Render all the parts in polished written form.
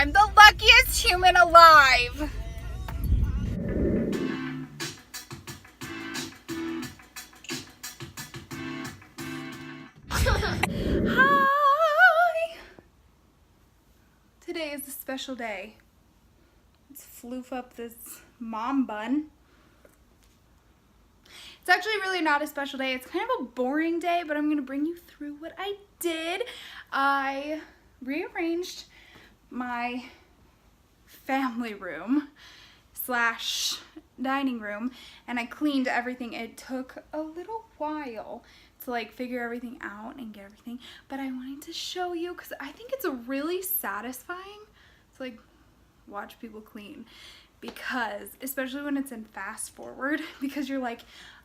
I'm the luckiest human alive. Hi. Today is a special day. Let's floof up this mom bun. It's actually really not a special day. It's kind of a boring day, but I'm gonna bring you through what I did. I rearranged my family room slash dining room, and I cleaned everything. It took a little while to like figure everything out and get everything, but I wanted to show you because I think it's really satisfying to like watch people clean, because especially when it's in fast forward, because you're like,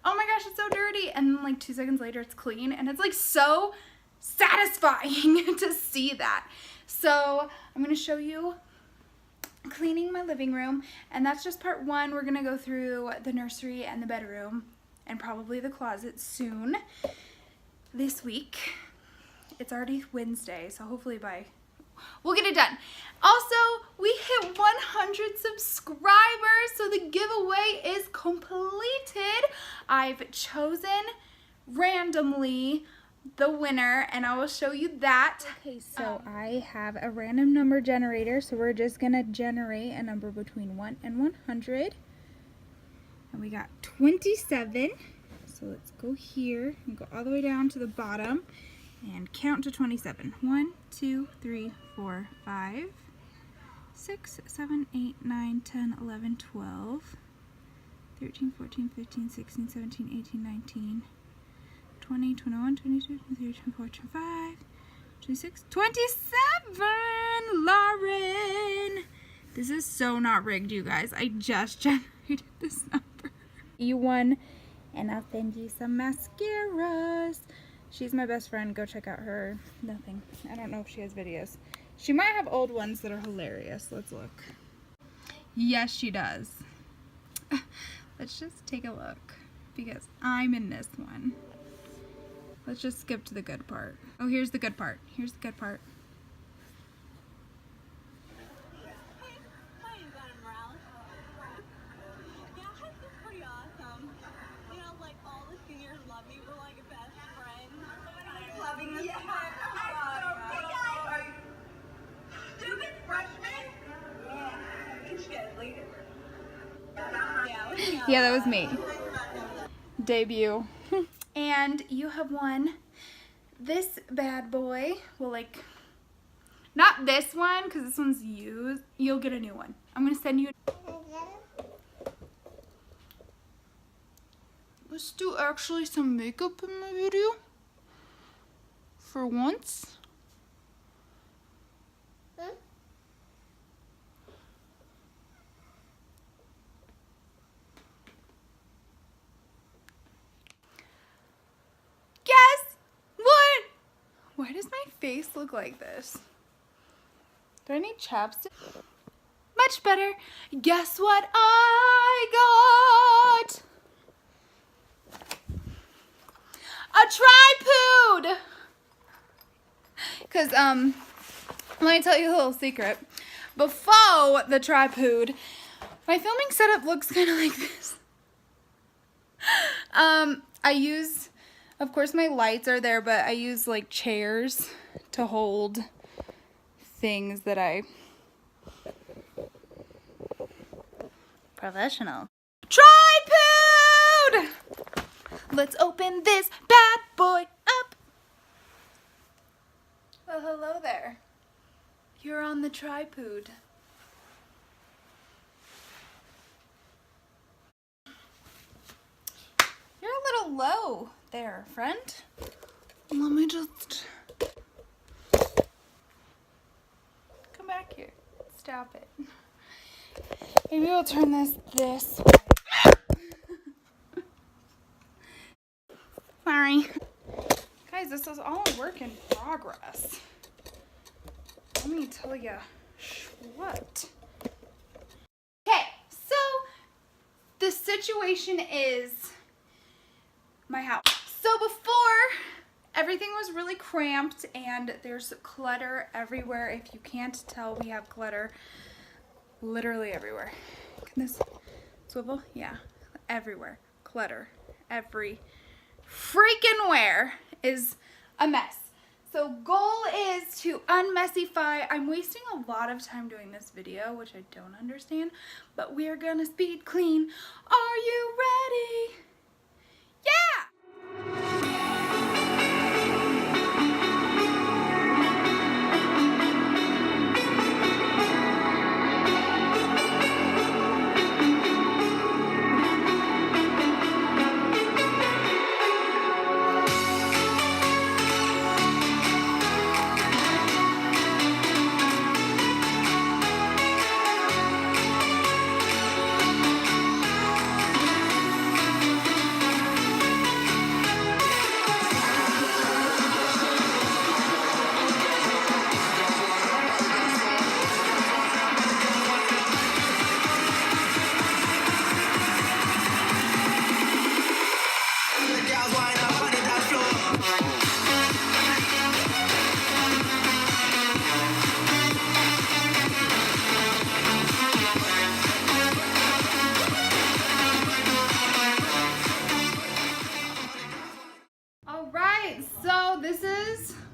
oh my gosh, it's so dirty, and then like 2 seconds later it's clean, and it's like so satisfying to see that. So I'm gonna show you cleaning my living room, and that's just part one. We're gonna go through the nursery and the bedroom and probably the closet soon this week. It's already Wednesday, so hopefully we'll get it done. Also, we hit 100 subscribers, so the giveaway is completed. I've chosen randomly the winner, and I will show you that. Okay, so I have a random number generator, so we're just gonna generate a number between 1 and 100. And we got 27. So let's go here and go all the way down to the bottom and count to 27. 1, 2, 3, 4, 5, 6, 7, 8, 9, 10, 11, 12, 13, 14, 15, 16, 17, 18, 19, 20, 21, 22, 23, 24, 25, 26, 27! Lauren! This is so not rigged, you guys. I just generated this number. You won, and I'll send you some mascaras. She's my best friend. Go check out her nothing. I don't know if she has videos. She might have old ones that are hilarious. Let's look. Yes, she does. Let's just take a look, because I'm in this one. Let's just skip to the good part. Oh, here's the good part. Here's the good part. Yeah, that was me. Debut. And you have won this bad boy. Well, like, not this one, because this one's used. You'll get a new one. I'm going to send you. Let's do actually some makeup in my video. For once. Guess what? Why does my face look like this? Do I need chapstick? Much better. Guess what I got? A tripod! Because, let me tell you a little secret. Before the tripod, my filming setup looks kind of like this. I use, of course my lights are there, but I use like chairs to hold things that I... Professional. Tripod! Let's open this bad boy up. Well, hello there. You're on the tripod. You're a little low there, friend. Let me just... Come back here. Stop it. Maybe we'll turn this way. Sorry. Guys, this is all a work in progress. Let me tell you what. Okay, so the situation is my house. So before everything was really cramped and there's clutter everywhere. If you can't tell, we have clutter literally everywhere. Can this swivel? Yeah, everywhere. Clutter. Every freaking where is a mess. So goal is to unmessify. I'm wasting a lot of time doing this video, which I don't understand, but we're gonna speed clean. Are you ready? Yeah!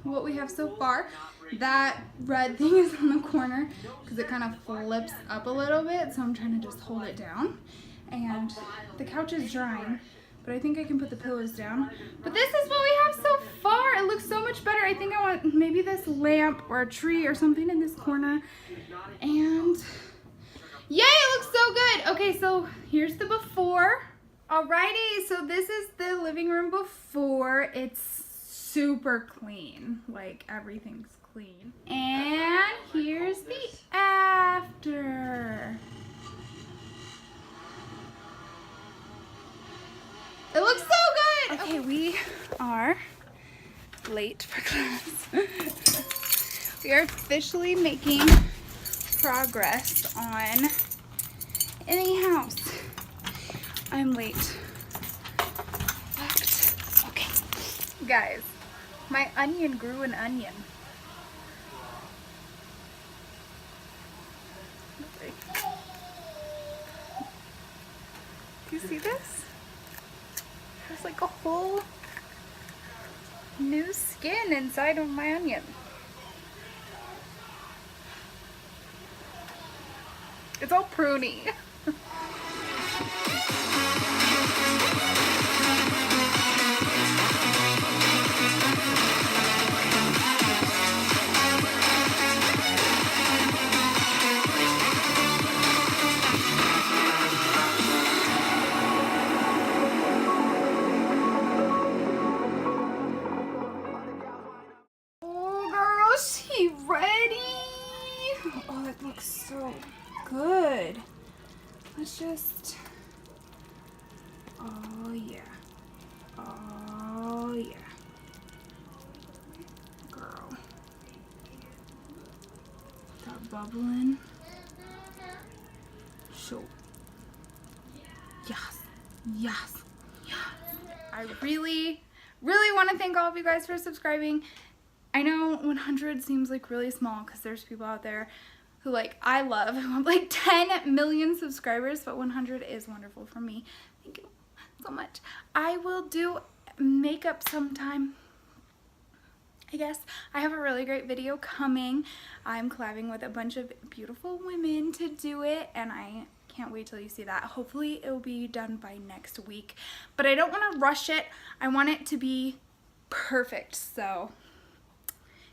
What we have so far. That red thing is on the corner because it kind of flips up a little bit, so I'm trying to just hold it down. And the couch is drying, but I think I can put the pillows down. But this is what we have so far. It looks so much better. I think I want maybe this lamp or a tree or something in this corner. And yay, it looks so good. Okay, so here's the before. Alrighty, so this is the living room before. It's super clean, like everything's clean. And here's the after. It looks so good. Okay, we are late for class. We are officially making progress on any house. I'm late. Okay, guys. My onion grew an onion. Do you see this? There's like a whole new skin inside of my onion. It's all pruny. So good. Let's just, oh yeah, oh yeah, girl, that bubbling, so, yes, yes, yes. I really want to thank all of you guys for subscribing. I know 100 seems like really small because there's people out there who like I love, who have like 10 million subscribers, but 100 is wonderful for me. Thank you so much. I will do makeup sometime, I guess. I have a really great video coming. I'm collabing with a bunch of beautiful women to do it, and I can't wait till you see that. Hopefully it will be done by next week, but I don't want to rush it. I want it to be perfect, so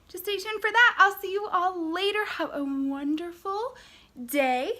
just stay tuned for that. I'll see you all later. Have a wonderful day.